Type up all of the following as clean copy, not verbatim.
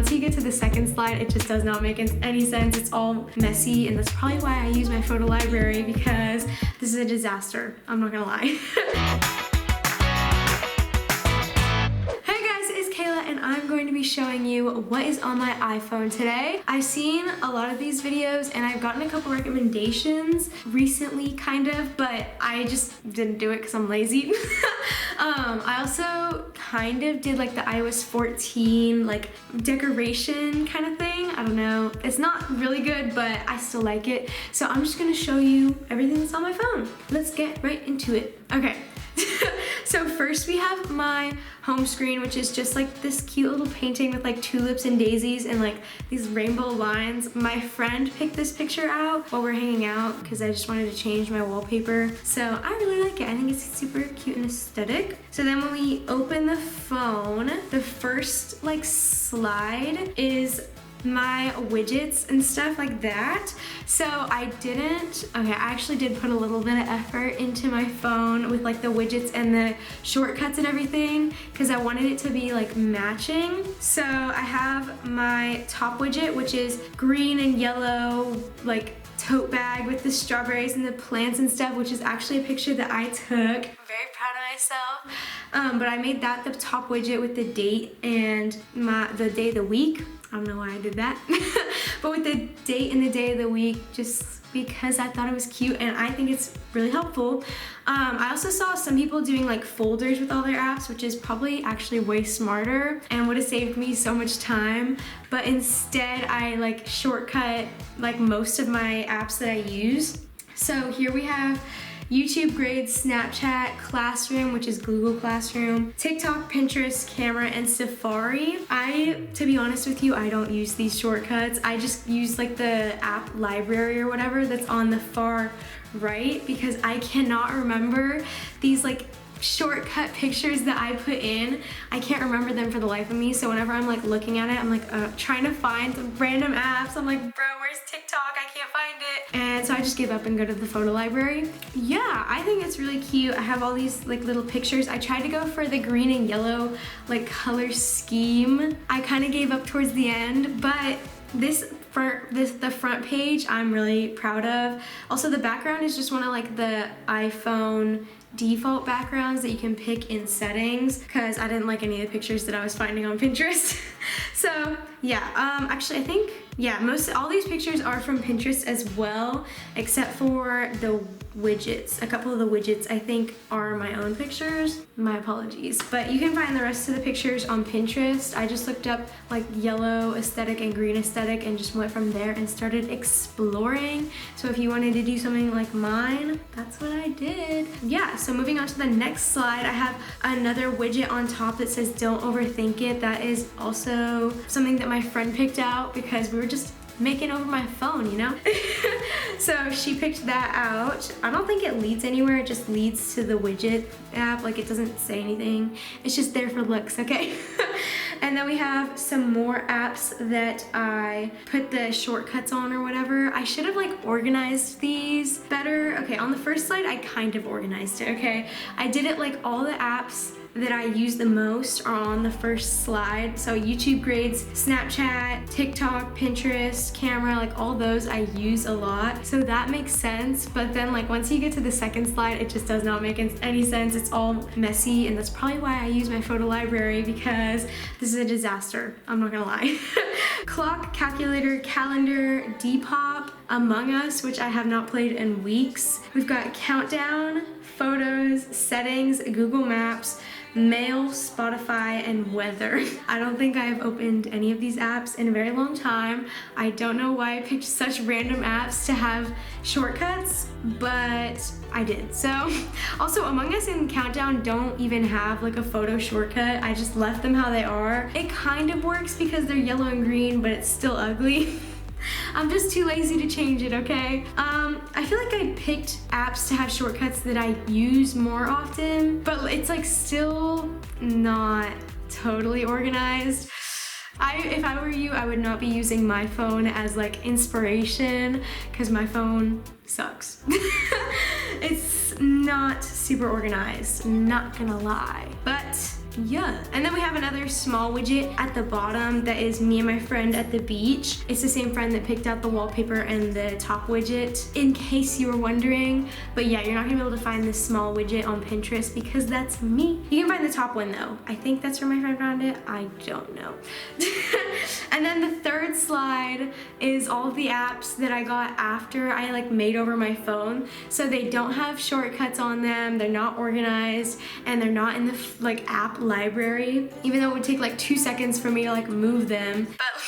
once you get to the second slide, it just does not make any sense. It's all messy, and that's probably why I use my photo library, because this is a disaster. I'm not gonna lie. And I'm going to be showing you what is on my iPhone today. I've seen a lot of these videos and I've gotten a couple recommendations recently, kind of, but I just didn't do it because I'm lazy. I also kind of did like the iOS 14 like decoration kind of thing. I don't know. It's not really good, but I still like it. So I'm just gonna show you everything that's on my phone. Let's get right into it. Okay. So first we have my home screen, which is just like this cute little painting with like tulips and daisies and like these rainbow lines. My friend picked this picture out while we're hanging out because I just wanted to change my wallpaper. So I really like it. I think it's super cute and aesthetic. So then when we open the phone, the first like slide is my widgets and stuff like that. So I actually did put a little bit of effort into my phone with like the widgets and the shortcuts and everything because I wanted it to be like matching. So I have my top widget, which is green and yellow like tote bag with the strawberries and the plants and stuff, which is actually a picture that I took. I'm very proud of myself. But I made that the top widget with the date and the day of the week. I don't know why I did that. But with the date and the day of the week, just because I thought it was cute and I think it's really helpful. I also saw some people doing like folders with all their apps, which is probably actually way smarter and would have saved me so much time. But instead I like shortcut like most of my apps that I use. So here we have YouTube Grades, Snapchat, Classroom, which is Google Classroom, TikTok, Pinterest, Camera, and Safari. To be honest with you, I don't use these shortcuts. I just use like the app library or whatever that's on the far right because I cannot remember these like shortcut pictures that I put in. I can't remember them for the life of me. So whenever I'm like looking at it, I'm like trying to find some random apps. I'm like, bro, where's TikTok? I can't find it. And so I just give up and go to the photo library. Yeah, I think it's really cute. I have all these like little pictures. I tried to go for the green and yellow like color scheme. I kind of gave up towards the end, but the front page I'm really proud of. Also the background is just one of like the iPhone default backgrounds that you can pick in settings because I didn't like any of the pictures that I was finding on Pinterest. So yeah, actually I think, yeah, all these pictures are from Pinterest as well, except for the widgets. A couple of the widgets I think are my own pictures. My apologies. But you can find the rest of the pictures on Pinterest. I just looked up like yellow aesthetic and green aesthetic and just went from there and started exploring. So if you wanted to do something like mine, that's what I did. Yeah, so moving on to the next slide, I have another widget on top that says don't overthink it. That is also something that my friend picked out because we were just making over my phone, you know? So she picked that out. I don't think it leads anywhere, it just leads to the widget app, like it doesn't say anything. It's just there for looks, okay? And then we have some more apps that I put the shortcuts on or whatever. I should have like organized these better. Okay, on the first slide, I kind of organized it, okay? I did it like all the apps that I use the most are on the first slide. So YouTube Grades, Snapchat, TikTok, Pinterest, Camera, like all those I use a lot. So that makes sense. But then like once you get to the second slide, it just does not make any sense. It's all messy, and that's probably why I use my photo library because this is a disaster. I'm not gonna lie. Clock, calculator, calendar, Depop, Among Us, which I have not played in weeks. We've got countdown, photos, settings, Google Maps, Mail, Spotify, and weather. I don't think I've opened any of these apps in a very long time. I don't know why I picked such random apps to have shortcuts, but I did. So also Among Us and Countdown don't even have like a photo shortcut. I just left them how they are. It kind of works because they're yellow and green, but it's still ugly. I'm just too lazy to change it, okay? I feel like I picked apps to have shortcuts that I use more often, but it's like still not totally organized. If I were you, I would not be using my phone as like inspiration because my phone sucks. It's not super organized, not gonna lie. But yeah. And then we have another small widget at the bottom that is me and my friend at the beach. It's the same friend that picked out the wallpaper and the top widget, in case you were wondering. But yeah, you're not gonna be able to find this small widget on Pinterest because that's me. You can find the top one though. I think that's where my friend found it. I don't know. And then the third slide is all of the apps that I got after I like made over my phone. So they don't have shortcuts on them, they're not organized, and they're not in the like app library, even though it would take like 2 seconds for me to like move them. But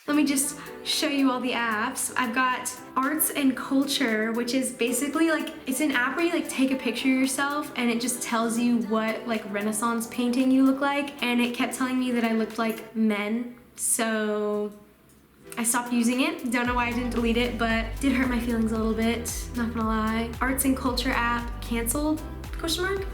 let me just show you all the apps. I've got Arts and Culture, which is basically like, it's an app where you like take a picture of yourself and it just tells you what like Renaissance painting you look like. And it kept telling me that I looked like men. So I stopped using it. Don't know why I didn't delete it, but did hurt my feelings a little bit, not gonna lie. Arts and Culture app canceled? Question mark?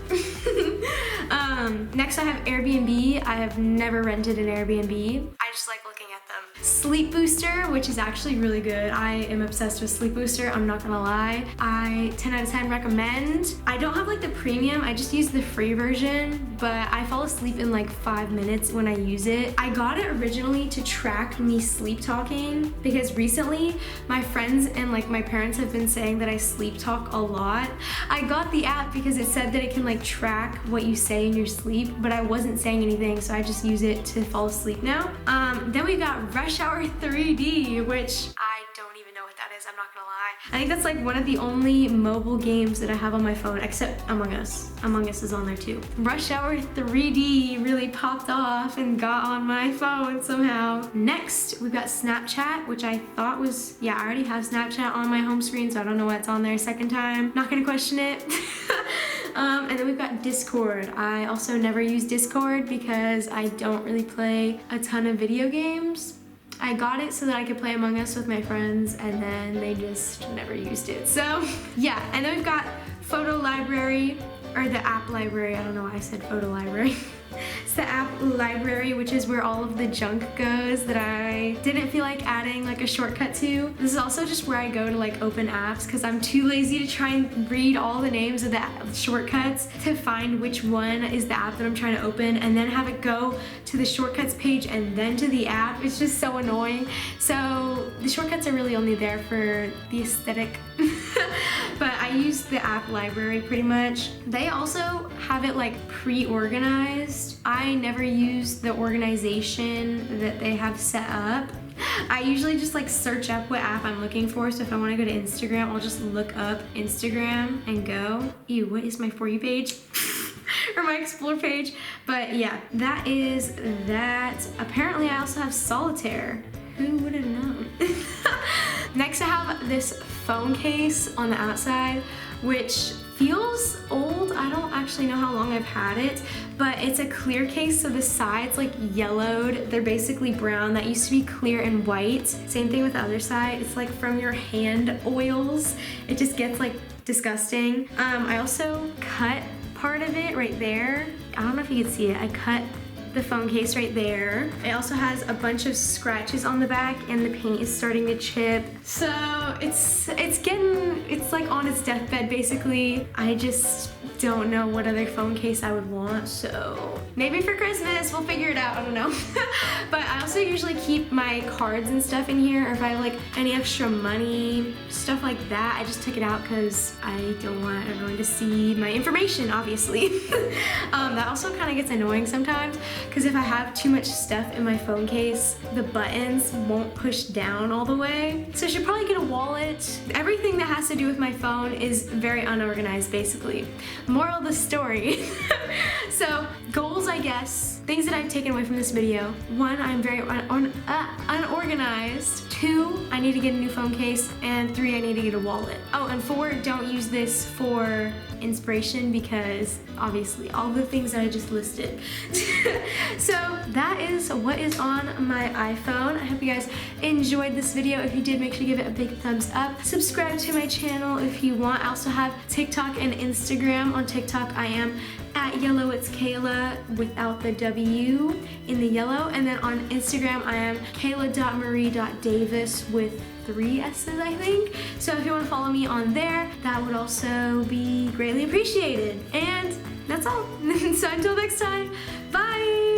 Next I have Airbnb. I have never rented an Airbnb. I just like looking at them. Sleep Booster, which is actually really good. I am obsessed with Sleep Booster, I'm not gonna lie. I 10 out of 10 recommend. I don't have like the premium, I just use the free version, but I fall asleep in like 5 minutes when I use it. I got it originally to track me sleep talking because recently my friends and like my parents have been saying that I sleep talk a lot. I got the app because it said that it can like track what you say in your sleep, but I wasn't saying anything, so I just use it to fall asleep now. Then we got Rush Hour 3D, which I don't even know what that is, I'm not gonna lie. I think that's like one of the only mobile games that I have on my phone, except Among Us. Among Us is on there too. Rush Hour 3D really popped off and got on my phone somehow. Next, we've got Snapchat, which I thought was, yeah, I already have Snapchat on my home screen, so I don't know why it's on there a second time. Not gonna question it. And then we've got Discord. I also never use Discord because I don't really play a ton of video games. I got it so that I could play Among Us with my friends, and then they just never used it. So yeah, and then we've got Photo Library, or the app library. I don't know why I said photo library. It's the app library, which is where all of the junk goes that I didn't feel like adding like a shortcut to. This is also just where I go to like open apps because I'm too lazy to try and read all the names of the shortcuts to find which one is the app that I'm trying to open and then have it go to the shortcuts page and then to the app. It's just so annoying. So the shortcuts are really only there for the aesthetic. But I use the app library pretty much. They also have it like pre-organized. I never use the organization that they have set up. I usually just like search up what app I'm looking for. So if I want to go to Instagram, I'll just look up Instagram and go. Ew, what is my For You page? Or my Explore page. But yeah, that is that. Apparently I also have Solitaire. Who would have known? Next I have this phone case on the outside, which feels old. I don't actually know how long I've had it, but it's a clear case, so the sides like yellowed. They're basically brown. That used to be clear and white. Same thing with the other side. It's like from your hand oils. It just gets like disgusting. I also cut part of it right there. I don't know if you can see it. I cut the phone case right there. It also has a bunch of scratches on the back and the paint is starting to chip. So it's like on its deathbed basically. I just don't know what other phone case I would want, so maybe for Christmas we'll figure it out, I don't know. But I also usually keep my cards and stuff in here, or if I have like any extra money, stuff like that. I just took it out because I don't want everyone to see my information, obviously. That also kind of gets annoying sometimes because if I have too much stuff in my phone case, the buttons won't push down all the way. So I should probably get a wallet. Everything that has to do with my phone is very unorganized basically. Moral of the story. So goals, I guess, things that I've taken away from this video. 1, I'm very unorganized. 2, I need to get a new phone case. And 3, I need to get a wallet. Oh, and 4, don't use this for inspiration because obviously all the things that I just listed. So that is what is on my iPhone. I hope you guys enjoyed this video. If you did, make sure to give it a big thumbs up. Subscribe to my channel if you want. I also have TikTok and Instagram. On TikTok, I am at Yellow It's Kayla. without the W in the yellow. And then on Instagram, I am kayla.marie.davis with 3 S's, I think. So if you want to follow me on there, that would also be greatly appreciated. And that's all. So until next time, bye!